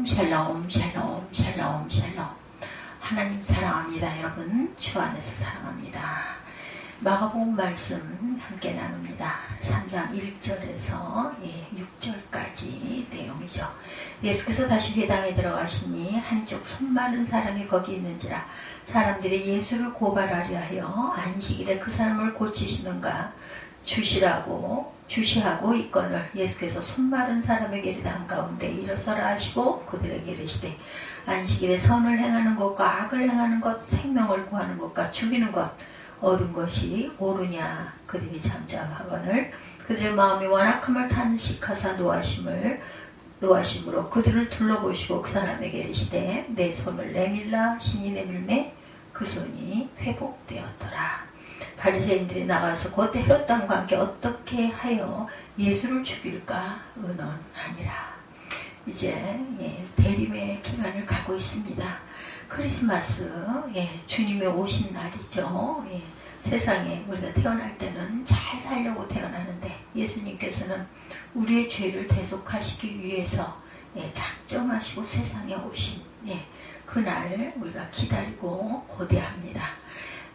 샬롬 샬롬 샬롬 샬롬. 하나님 사랑합니다. 여러분 주 안에서 사랑합니다. 마가복음 말씀 함께 나눕니다. 3장 1절에서 6절까지 내용이죠. 예수께서 다시 회당에 들어가시니 한쪽 손 마른 사람이 거기 있는지라 사람들이 예수를 고발하려 하여 안식일에 그 사람을 고치시는가 주시하고 있거늘 예수께서 손 마른 사람에게 이르되 한가운데 일어서라 하시고 그들에게 이르시되 안식일에 선을 행하는 것과 악을 행하는 것 생명을 구하는 것과 죽이는 것 얻은 것이 옳으냐. 그들이 잠잠하거늘 그들의 마음이 완악함을 탄식하사 노하심으로 그들을 둘러보시고 그 사람에게 이르시되 내 손을 내밀라. 신이 내밀매 그 손이 회복되었더라. 바리새인들이 나가서 곧 헤롯 왕과 함께 어떻게 하여 예수를 죽일까 의논하니라. 이제 대림의 기간을 가고 있습니다. 크리스마스 주님의 오신 날이죠. 세상에 우리가 태어날 때는 잘 살려고 태어나는데 예수님께서는 우리의 죄를 대속하시기 위해서 작정하시고 세상에 오신 그날을 우리가 기다리고 고대합니다.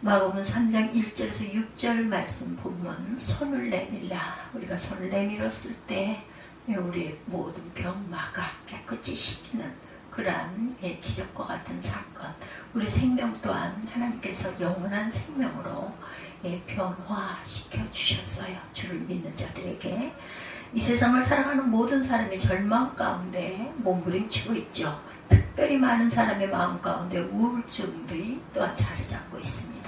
마가복음 3장 1절에서 6절 말씀 본문 손을 내밀라. 우리가 손을 내밀었을 때 우리의 모든 병마가 깨끗이 씻기는 그러한 기적과 같은 사건, 우리 생명 또한 하나님께서 영원한 생명으로 변화시켜 주셨어요. 주를 믿는 자들에게. 이 세상을 살아가는 모든 사람이 절망 가운데 몸부림치고 있죠. 특별히 많은 사람의 마음 가운데 우울증들이 또한 자리 잡고 있습니다.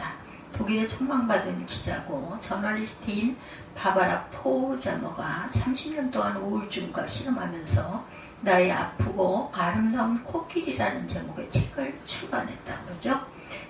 독일의 촉망받은 기자고 저널리스트인 바바라 포자머가 30년 동안 우울증과 실험하면서 나의 아프고 아름다운 코끼리라는 제목의 책을 출간했다고 그러죠.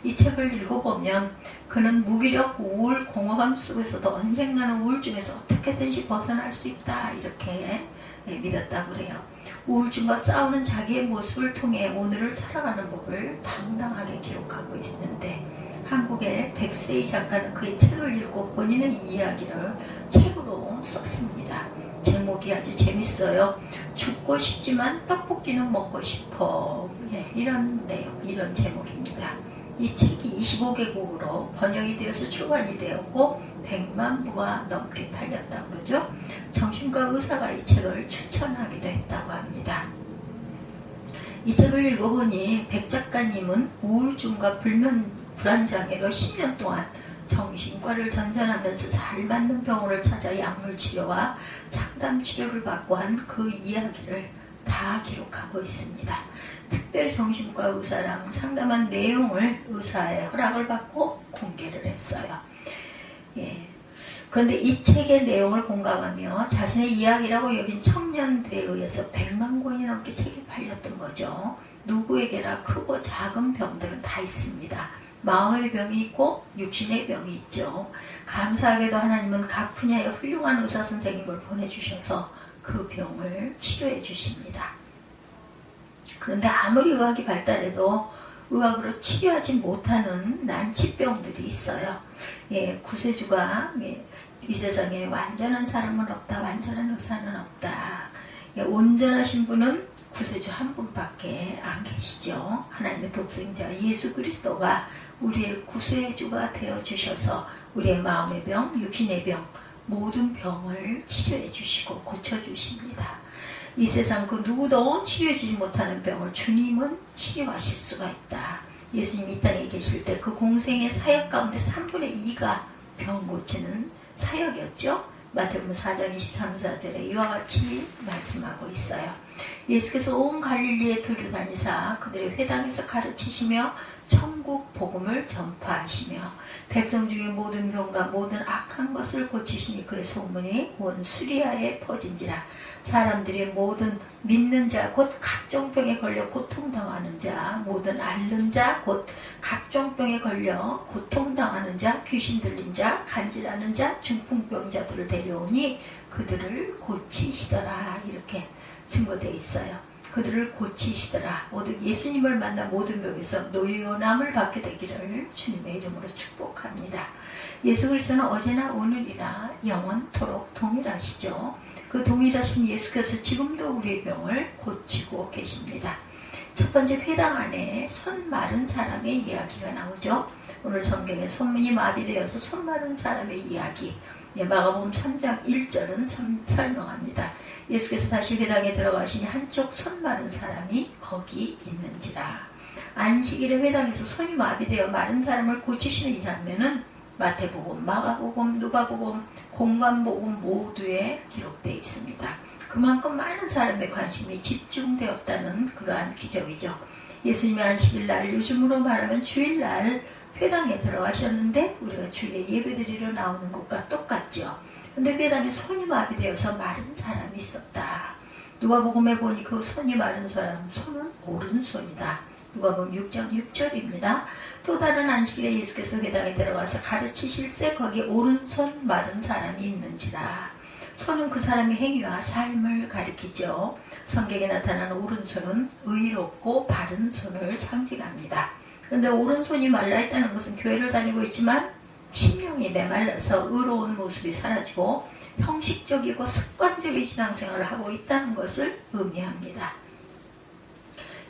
이 책을 읽어보면 그는 무기력 우울 공허감 속에서도 언젠가는 우울증에서 어떻게든지 벗어날 수 있다 이렇게 믿었다고 그래요. 우울증과 싸우는 자기의 모습을 통해 오늘을 살아가는 법을 당당하게 기록하고 있는데 한국의 백세희 작가는 그의 책을 읽고 본인의 이야기를 책으로 썼습니다. 제목이 아주 재밌어요. 죽고 싶지만 떡볶이는 먹고 싶어. 이런 내용, 이런 제목입니다. 이 책이 25개국으로 번역이 되어서 출간이 되었고 100만 부가 넘게 팔렸다고 그러죠. 정신과 의사가 이 책을 추천하기도 했다고 합니다. 이 책을 읽어보니 백 작가님은 우울증과 불안장애로 10년 동안 정신과를 전전하면서 잘 맞는 병원을 찾아 약물 치료와 상담 치료를 받고 한 그 이야기를 다 기록하고 있습니다. 특별히 정신과 의사랑 상담한 내용을 의사의 허락을 받고 공개를 했어요. 그런데 이 책의 내용을 공감하며 자신의 이야기라고 여긴 청년들에 의해서 100만 권이 넘게 책이 팔렸던 거죠. 누구에게나 크고 작은 병들은 다 있습니다. 마음의 병이 있고 육신의 병이 있죠. 감사하게도 하나님은 각 분야에 훌륭한 의사 선생님을 보내주셔서 그 병을 치료해 주십니다. 그런데 아무리 의학이 발달해도 의학으로 치료하지 못하는 난치병들이 있어요. 구세주가 이 세상에 완전한 사람은 없다. 완전한 의사는 없다. 온전하신 분은 구세주 한 분밖에 안 계시죠. 하나님의 독생자 예수 그리스도가 우리의 구세주가 되어주셔서 우리의 마음의 병, 육신의 병, 모든 병을 치료해 주시고 고쳐주십니다. 이 세상 그 누구도 치료해 주지 못하는 병을 주님은 치료하실 수가 있다. 예수님 이 땅에 계실 때 그 공생의 사역 가운데 3분의 2가 병 고치는 사역이었죠. 마태복음 4장 23-24절에 이와 같이 말씀하고 있어요. 예수께서 온 갈릴리에 두루다니사 그들의 회당에서 가르치시며 천국 복음을 전파하시며 백성 중에 모든 병과 모든 악한 것을 고치시니 그의 소문이 온 수리아에 퍼진지라. 사람들이 모든 믿는 자 곧 각종 병에 걸려 고통당하는 자, 모든 앓는 자 곧 각종 병에 걸려 고통당하는 자, 귀신 들린 자, 간질하는 자, 중풍병자들을 데려오니 그들을 고치시더라. 이렇게 증거되어 있어요. 그들을 고치시더라. 모든 예수님을 만나 모든 병에서 노연함을 받게 되기를 주님의 이름으로 축복합니다. 예수 그리스도는 어제나 오늘이나 영원토록 동일하시죠. 그 동일하신 예수께서 지금도 우리의 병을 고치고 계십니다. 첫 번째 회당 안에 손 마른 사람의 이야기가 나오죠. 오늘 성경에 손문이 마비되어서 손 마른 사람의 이야기, 마가복음 3장 1절은 설명합니다. 예수께서 다시 회당에 들어가시니 한쪽 손 마른 사람이 거기 있는지라. 안식일에 회당에서 손이 마비되어 마른 사람을 고치시는 이 장면은 마태복음, 마가복음, 누가복음, 공관복음 모두에 기록되어 있습니다. 그만큼 많은 사람의 관심이 집중되었다는 그러한 기적이죠. 예수님이 안식일날, 요즘으로 말하면 주일날 회당에 들어가셨는데 우리가 주일에 예배드리러 나오는 것과 똑같죠. 근데 회당에 손이 마비되어서 마른 사람이 있었다. 누가복음에 보니 그 손이 마른 사람, 손은 오른손이다. 누가복음 6장 6절입니다. 또 다른 안식일에 예수께서 회당에 들어가서 가르치실새 거기에 오른손 마른 사람이 있는지라. 손은 그 사람의 행위와 삶을 가리키죠. 성경에 나타나는 오른손은 의롭고 바른 손을 상징합니다. 그런데 오른손이 말라있다는 것은 교회를 다니고 있지만 심령이 메말라서 의로운 모습이 사라지고 형식적이고 습관적인 신앙생활을 하고 있다는 것을 의미합니다.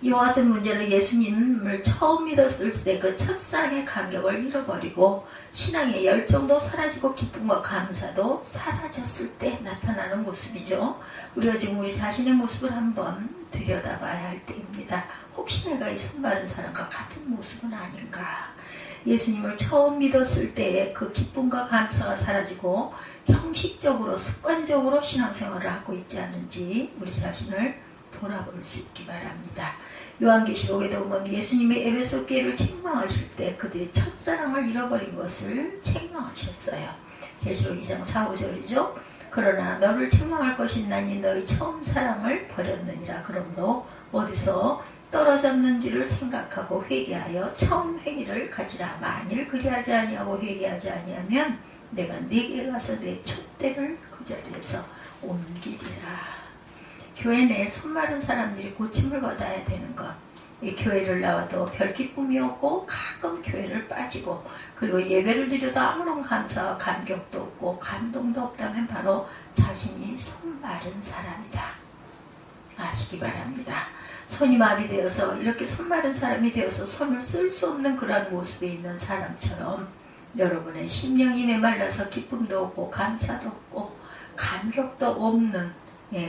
이와 같은 문제는 예수님을 처음 믿었을 때 그 첫사랑의 감격을 잃어버리고 신앙의 열정도 사라지고 기쁨과 감사도 사라졌을 때 나타나는 모습이죠. 우리가 지금 우리 자신의 모습을 한번 들여다봐야 할 때입니다. 혹시 내가 이 손 마른 사람과 같은 모습은 아닌가? 예수님을 처음 믿었을 때의 그 기쁨과 감사가 사라지고 형식적으로 습관적으로 신앙생활을 하고 있지 않은지 우리 자신을 돌아볼 수 있기 바랍니다. 요한계시록에 보면 예수님의 에베소 교회를 책망하실 때 그들이 첫사랑을 잃어버린 것을 책망하셨어요. 계시록 2장 4, 5절이죠. 그러나 너를 책망할 것이 나니 너희 처음 사랑을 버렸느니라. 그러므로 어디서 떨어졌는지를 생각하고 회개하여 처음 회개를 가지라. 만일 그리하지 아니하고 회개하지 아니하면 내가 네게 가서 내 촛대를 그 자리에서 옮기리라. 교회 내에 손 마른 사람들이 고침을 받아야 되는 것. 이 교회를 나와도 별 기쁨이 없고 가끔 교회를 빠지고 그리고 예배를 드려도 아무런 감사와 감격도 없고 감동도 없다면 바로 자신이 손 마른 사람이다. 아시기 바랍니다. 손이 마비되어서 이렇게 손 마른 사람이 되어서 손을 쓸 수 없는 그런 모습에 있는 사람처럼 여러분의 심령이 메말라서 기쁨도 없고 감사도 없고 감격도 없는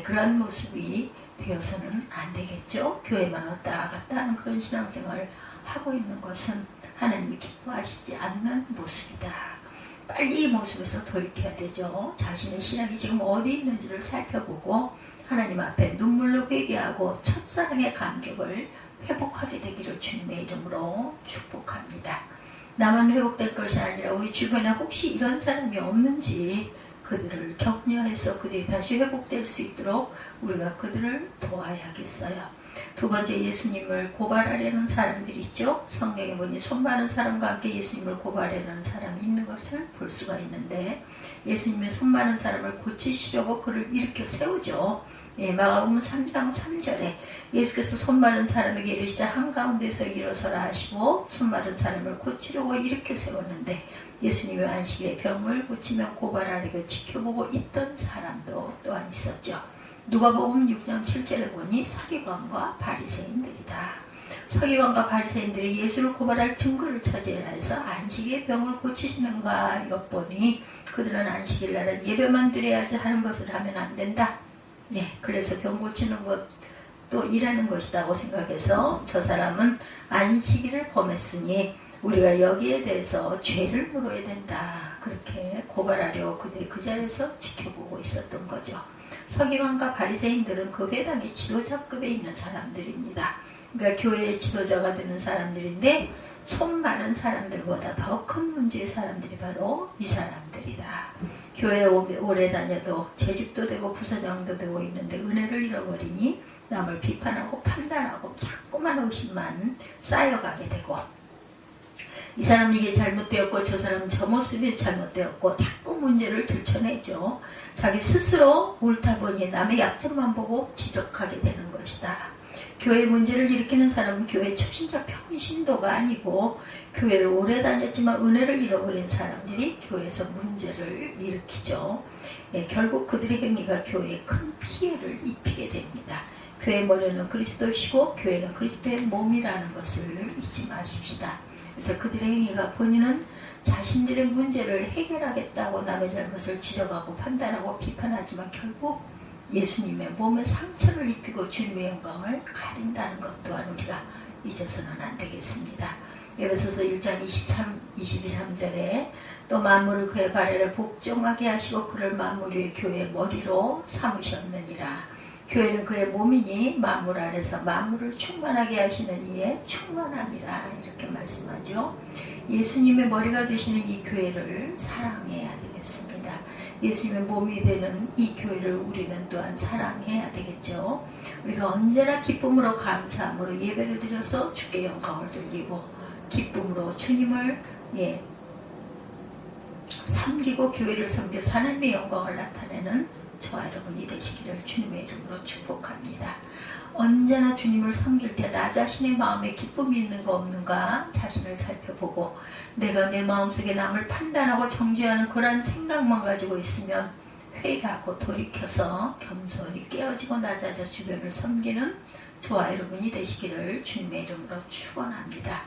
그런 모습이 되어서는 안 되겠죠. 교회만 왔다 갔다 하는 그런 신앙생활을 하고 있는 것은 하나님이 기뻐하시지 않는 모습이다. 빨리 이 모습에서 돌이켜야 되죠. 자신의 신앙이 지금 어디 있는지를 살펴보고 하나님 앞에 눈물로 회개하고 첫사랑의 감격을 회복하게 되기를 주님의 이름으로 축복합니다. 나만 회복될 것이 아니라 우리 주변에 혹시 이런 사람이 없는지 그들을 격려해서 그들이 다시 회복될 수 있도록 우리가 그들을 도와야겠어요. 두 번째, 예수님을 고발하려는 사람들이 있죠. 성경에 보니 손 마른 사람과 함께 예수님을 고발하려는 사람이 있는 것을 볼 수가 있는데 예수님의 손 마른 사람을 고치시려고 그를 일으켜 세우죠. 마가복음 3장 3절에 예수께서 손 마른 사람에게 이르시되 한가운데서 일어서라 하시고 손 마른 사람을 고치려고 일으켜 세웠는데 예수님의 안식일에 병을 고치며 고발하려고 지켜보고 있던 사람도 또한 있었죠. 누가복음 6장 7절을 보니 서기관과 바리새인들이다. 서기관과 바리새인들이 예수를 고발할 증거를 찾으려 해서 안식일에 병을 고치시는가 엿보니 그들은 안식일 날은 예배만 드려야지 하는 것을 하면 안 된다. 그래서 병 고치는 것도 일하는 것이라고 생각해서 저 사람은 안식일을 범했으니 우리가 여기에 대해서 죄를 물어야 된다. 그렇게 고발하려고 그들이 그 자리에서 지켜보고 있었던 거죠. 서기관과 바리새인들은 그 회당의 지도자급에 있는 사람들입니다. 그러니까 교회의 지도자가 되는 사람들인데 손 많은 사람들보다 더 큰 문제의 사람들이 바로 이 사람들이다. 교회에 오래 다녀도 재직도 되고 부서장도 되고 있는데 은혜를 잃어버리니 남을 비판하고 판단하고 자꾸만 의심만 쌓여가게 되고 이 사람이 이게 잘못되었고 저 사람은 저 모습이 잘못되었고 자꾸 문제를 들춰내죠. 자기 스스로 옳다 보니 남의 약점만 보고 지적하게 되는 것이다. 교회 문제를 일으키는 사람은 교회 초신자 평신도가 아니고 교회를 오래 다녔지만 은혜를 잃어버린 사람들이 교회에서 문제를 일으키죠. 결국 그들의 행위가 교회에 큰 피해를 입히게 됩니다. 교회의 머리는 그리스도이시고 교회는 그리스도의 몸이라는 것을 잊지 마십시다. 그래서 그들의 행위가 본인은 자신들의 문제를 해결하겠다고 남의 잘못을 지적하고 판단하고 비판하지만 결국 예수님의 몸에 상처를 입히고 주님의 영광을 가린다는 것 또한 우리가 잊어서는 안 되겠습니다. 에베소서 1장 22-23절에 또 만물을 그의 발 아래 복종하게 하시고 그를 만물 위의 교회의 머리로 삼으셨느니라. 교회는 그의 몸이니 만물 아래서 만물을 충만하게 하시는 이의 충만함이라 이렇게 말씀하죠. 예수님의 머리가 되시는 이 교회를 사랑해야 되겠습니다. 예수님의 몸이 되는 이 교회를 우리는 또한 사랑해야 되겠죠. 우리가 언제나 기쁨으로 감사함으로 예배를 드려서 주께 영광을 돌리고 기쁨으로 주님을 섬기고 교회를 섬겨서 하나님의 영광을 나타내는 저와 여러분이 되시기를 주님의 이름으로 축복합니다. 언제나 주님을 섬길 때 나 자신의 마음에 기쁨이 있는가 없는가 자신을 살펴보고 내가 내 마음속에 남을 판단하고 정죄하는 그런 생각만 가지고 있으면 회개하고 돌이켜서 겸손히 깨어지고 낮아져 주변을 섬기는 저와 여러분이 되시기를 주님의 이름으로 축원합니다.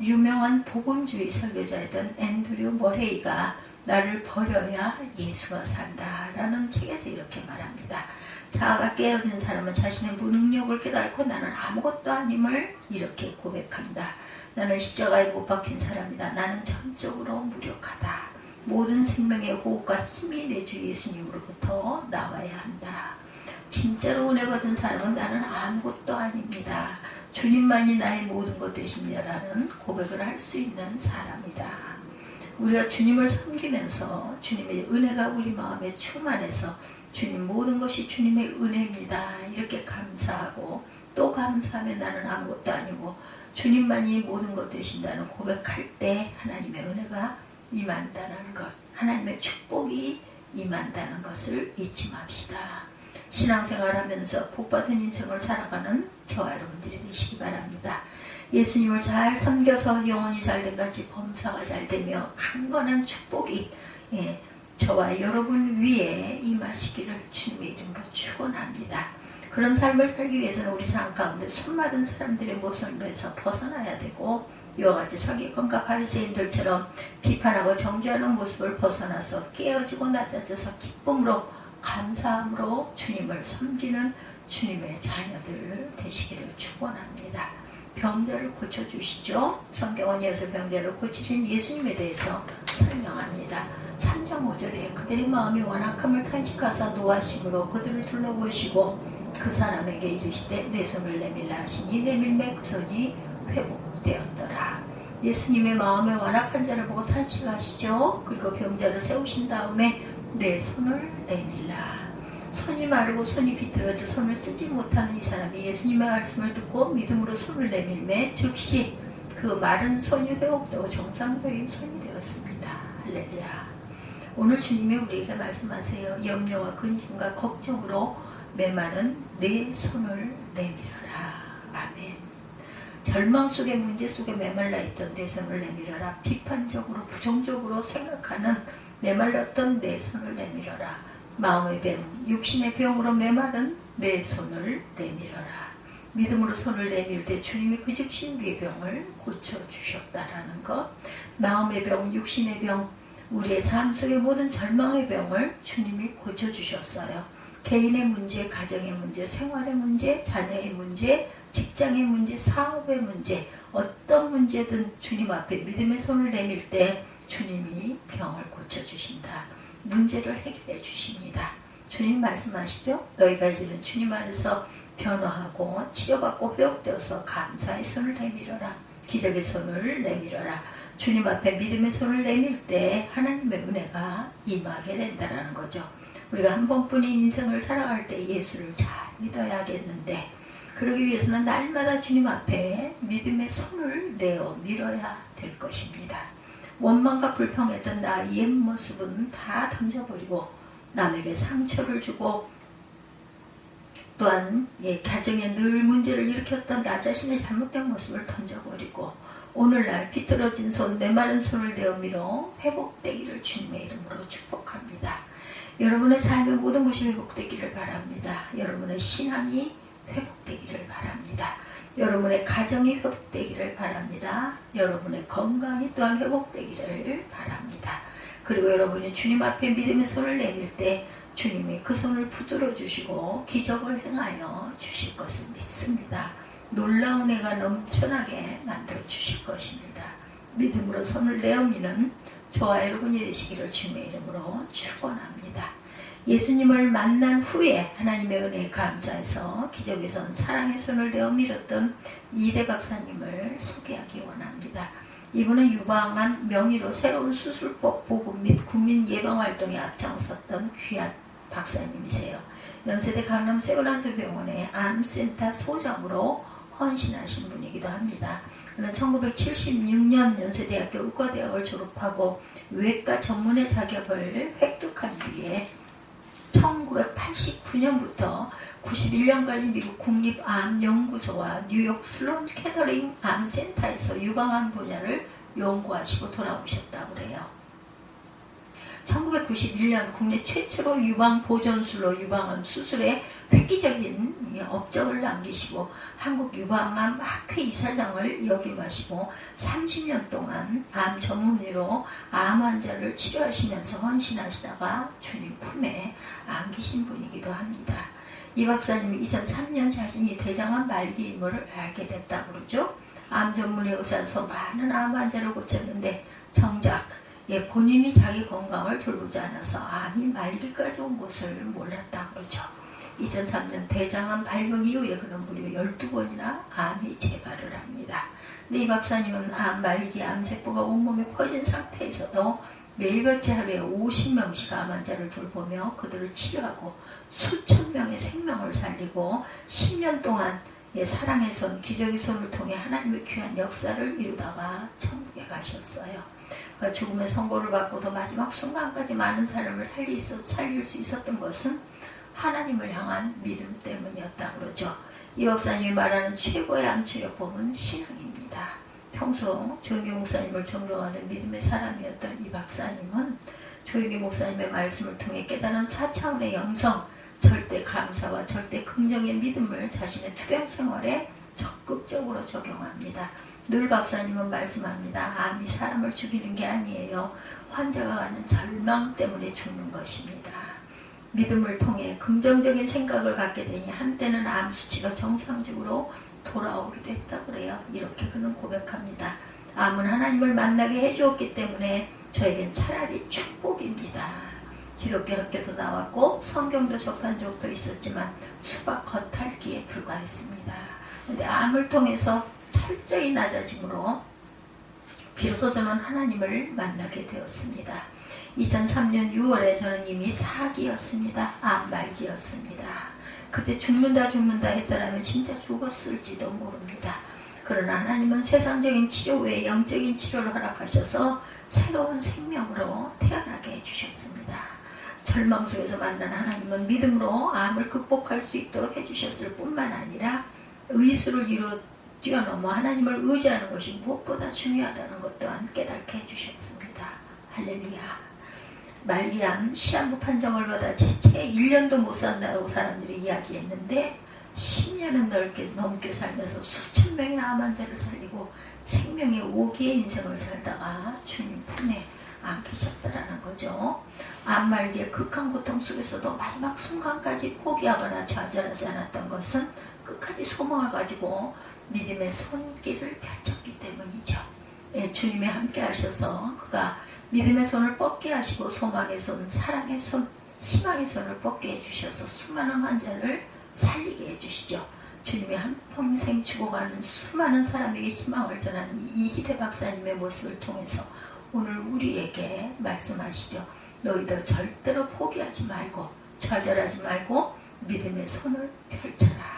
유명한 복음주의 설교자였던 앤드류 머레이가 나를 버려야 예수가 산다라는 책에서 이렇게 말합니다. 자아가 깨어진 사람은 자신의 무능력을 깨닫고 나는 아무것도 아님을 이렇게 고백한다. 나는 십자가에 못 박힌 사람이다. 나는 전적으로 무력하다. 모든 생명의 호흡과 힘이 내 주 예수님으로부터 나와야 한다. 진짜로 은혜 받은 사람은 나는 아무것도 아닙니다. 주님만이 나의 모든 것 되십니다라는 고백을 할 수 있는 사람이다. 우리가 주님을 섬기면서 주님의 은혜가 우리 마음에 충만해서 주님 모든 것이 주님의 은혜입니다. 이렇게 감사하고 또 감사하면 나는 아무것도 아니고 주님만이 모든 것 되신다는 고백할 때 하나님의 은혜가 임한다는 것, 하나님의 축복이 임한다는 것을 잊지 맙시다. 신앙생활하면서 복받은 인생을 살아가는 저와 여러분들이 되시기 바랍니다. 예수님을 잘 섬겨서 영혼이 잘된 같이 범사가 잘되며 강건한 축복이 저와 여러분 위에 임하시기를 주님의 이름으로 축원합니다. 그런 삶을 살기 위해서는 우리 삶 가운데 손마른 사람들의 모습에서 벗어나야 되고 이와 같이 서기관과 바리새인들처럼 비판하고 정죄하는 모습을 벗어나서 깨어지고 낮아져서 기쁨으로 감사함으로 주님을 섬기는 주님의 자녀들 되시기를 축원합니다. 병자를 고쳐주시죠. 성경은 예수 병자를 고치신 예수님에 대해서 설명합니다. 3장 5절에 그들의 마음이 완악함을 탄식하사 노하심으로 그들을 둘러보시고 그 사람에게 이르시되 내 손을 내밀라 하시니 내밀매 그 손이 회복되었더라. 예수님의 마음에 완악한 자를 보고 탄식하시죠. 그리고 병자를 세우신 다음에 내 손을 내밀라. 손이 마르고 손이 비틀어져 손을 쓰지 못하는 이 사람이 예수님의 말씀을 듣고 믿음으로 손을 내밀매 즉시 그 마른 손이 회복되고 정상적인 손이 되었습니다. 할렐루야. 오늘 주님이 우리에게 말씀하세요. 염려와 근심과 걱정으로 메마른 내 손을 내밀어라. 아멘. 절망 속에 문제 속에 메말라 있던 내 손을 내밀어라. 비판적으로 부정적으로 생각하는 메말랐던 내 손을 내밀어라. 마음의 병, 육신의 병으로 메마른 내 손을 내밀어라. 믿음으로 손을 내밀 때 주님이 그 즉시 우리의 병을 고쳐주셨다라는 것. 마음의 병, 육신의 병, 우리의 삶 속의 모든 절망의 병을 주님이 고쳐주셨어요. 개인의 문제, 가정의 문제, 생활의 문제, 자녀의 문제, 직장의 문제, 사업의 문제, 어떤 문제든 주님 앞에 믿음의 손을 내밀 때 주님이 병을 고쳐주신다. 문제를 해결해 주십니다. 주님 말씀하시죠? 너희가 이제는 주님 안에서 변화하고 치료받고 회복되어서 감사의 손을 내밀어라. 기적의 손을 내밀어라. 주님 앞에 믿음의 손을 내밀 때 하나님의 은혜가 임하게 된다는 거죠. 우리가 한 번뿐인 인생을 살아갈 때 예수를 잘 믿어야겠는데 그러기 위해서는 날마다 주님 앞에 믿음의 손을 내어 밀어야 될 것입니다. 원망과 불평했던 나의 옛 모습은 다 던져버리고 남에게 상처를 주고 또한 가정에 늘 문제를 일으켰던 나 자신의 잘못된 모습을 던져버리고 오늘날 비틀어진 손, 메마른 손을 내어 밀어 회복되기를 주님의 이름으로 축복합니다. 여러분의 삶의 모든 것이 회복되기를 바랍니다. 여러분의 신앙이 회복되기를 바랍니다. 여러분의 가정이 회복되기를 바랍니다. 여러분의 건강이 또한 회복되기를 바랍니다. 그리고 여러분이 주님 앞에 믿음의 손을 내밀 때 주님이 그 손을 붙들어 주시고 기적을 행하여 주실 것을 믿습니다. 놀라운 애가 넘쳐나게 만들어 주실 것입니다. 믿음으로 손을 내어 미는 저와 여러분이 되시기를 주님의 이름으로 축원합니다. 예수님을 만난 후에 하나님의 은혜에 감사해서 기적의 손, 사랑의 손을 내어 밀었던 이대 박사님을 소개하기 원합니다. 이분은 유방암 명의로 새로운 수술법 보급 및 국민 예방활동에 앞장섰던 귀한 박사님이세요. 연세대 강남 세브란스병원의 암센터 소장으로 헌신하신 분이기도 합니다. 그는 1976년 연세대학교 의과대학을 졸업하고 외과 전문의 자격을 획득한 뒤에 1989년부터 91년까지 미국 국립암연구소와 뉴욕 슬론 캐더링 암센터에서 유방암 분야를 연구하시고 돌아오셨다고 해요. 1991년 국내 최초로 유방보존술로 유방암 수술에 획기적인 업적을 남기시고 한국유방암 학회 이사장을 역임하시고 30년 동안 암 전문의로 암 환자를 치료하시면서 헌신하시다가 주님 품에 안기신 분이기도 합니다. 이 박사님이 2003년 자신이 대장암 말기임을 알게 됐다고 그러죠. 암 전문의 의사로서 많은 암 환자를 고쳤는데 정작 본인이 자기 건강을 돌보지 않아서 암이 말기까지 온 것을 몰랐다고 그러죠. 2003년 대장암 발병 이후에 그는 무려 12번이나 암이 재발을 합니다. 근데 이 박사님은 암 말기 암세포가 온몸에 퍼진 상태에서도 매일같이 하루에 50명씩 암 환자를 돌보며 그들을 치료하고 수천 명의 생명을 살리고 10년 동안 사랑의 손, 기적의 손을 통해 하나님의 귀한 역사를 이루다가 천국에 가셨어요. 죽음의 선고를 받고도 마지막 순간까지 많은 사람을 살릴 수 있었던 것은 하나님을 향한 믿음 때문이었다고 그러죠. 이 박사님이 말하는 최고의 암치료법은 신앙입니다. 평소 조영기 목사님을 존경하는 믿음의 사람이었던 이 박사님은 조영기 목사님의 말씀을 통해 깨달은 4차원의 영성, 절대 감사와 절대 긍정의 믿음을 자신의 투병 생활에 적극적으로 적용합니다. 늘 박사님은 말씀합니다. 암이 사람을 죽이는 게 아니에요. 환자가 가는 절망 때문에 죽는 것입니다. 믿음을 통해 긍정적인 생각을 갖게 되니 한때는 암 수치가 정상적으로 돌아오기도 했다고 그래요. 이렇게 그는 고백합니다. 암은 하나님을 만나게 해주었기 때문에 저에겐 차라리 축복입니다. 기독교 학교도 나왔고 성경도 접한 적도 있었지만 수박 겉핥기에 불과했습니다. 그런데 암을 통해서 철저히 낮아짐으로 비로소 저는 하나님을 만나게 되었습니다. 2003년 6월에 저는 이미 사기였습니다. 암 말기였습니다. 그때 죽는다 했더라면 진짜 죽었을지도 모릅니다. 그러나 하나님은 세상적인 치료 외에 영적인 치료를 허락하셔서 새로운 생명으로 태어나게 해주셨습니다. 절망 속에서 만난 하나님은 믿음으로 암을 극복할 수 있도록 해주셨을 뿐만 아니라 의술을 뛰어넘어 하나님을 의지하는 것이 무엇보다 중요하다는 것 또한 깨닫게 해주셨습니다. 할렐루야. 말기암 시한부 판정을 받아 채 1년도 못 산다고 사람들이 이야기했는데 10년은 넘게 살면서 수천 명의 암 환자를 살리고 생명의 5기의 인생을 살다가 주님 품에 안기셨다라는 거죠. 암 말기의 극한 고통 속에서도 마지막 순간까지 포기하거나 좌절하지 않았던 것은 끝까지 소망을 가지고 믿음의 손길을 펼쳤기 때문이죠. 주님이 함께 하셔서 그가 믿음의 손을 뻗게 하시고 소망의 손, 사랑의 손, 희망의 손을 뻗게 해주셔서 수많은 환자를 살리게 해주시죠. 주님이 한평생 죽어가는 수많은 사람에게 희망을 전하는 이 희대 박사님의 모습을 통해서 오늘 우리에게 말씀하시죠. 너희들 절대로 포기하지 말고 좌절하지 말고 믿음의 손을 펼쳐라.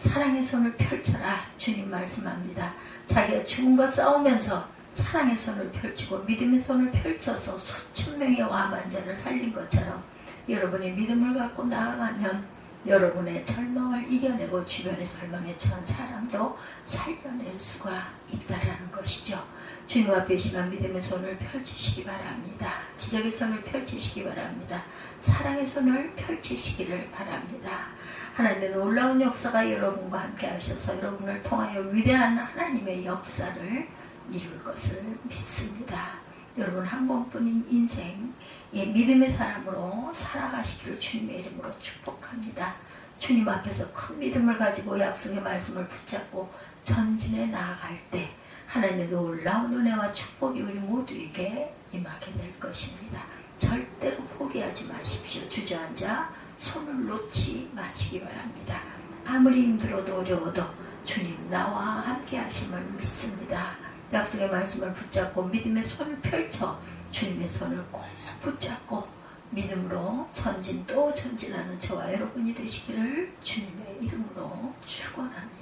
사랑의 손을 펼쳐라. 주님 말씀합니다. 자기가 죽음과 싸우면서 사랑의 손을 펼치고 믿음의 손을 펼쳐서 수천 명의 암 환자를 살린 것처럼 여러분이 믿음을 갖고 나아가면 여러분의 절망을 이겨내고 주변의 절망에 처한 사람도 살려낼 수가 있다라는 것이죠. 주님 앞에 심한 믿음의 손을 펼치시기 바랍니다. 기적의 손을 펼치시기 바랍니다. 사랑의 손을 펼치시기를 바랍니다. 하나님의 놀라운 역사가 여러분과 함께 하셔서 여러분을 통하여 위대한 하나님의 역사를 이룰 것을 믿습니다. 여러분 한 번뿐인 인생 이 믿음의 사람으로 살아가시기를 주님의 이름으로 축복합니다. 주님 앞에서 큰 믿음을 가지고 약속의 말씀을 붙잡고 전진해 나아갈 때 하나님의 놀라운 은혜와 축복이 우리 모두에게 임하게 될 것입니다. 절대로 포기하지 마십시오. 주저앉아 손을 놓지 마시기 바랍니다. 아무리 힘들어도 어려워도 주님 나와 함께 하심을 믿습니다. 약속의 말씀을 붙잡고 믿음의 손을 펼쳐 주님의 손을 꼭 붙잡고 믿음으로 전진 또 전진하는 저와 여러분이 되시기를 주님의 이름으로 축원합니다.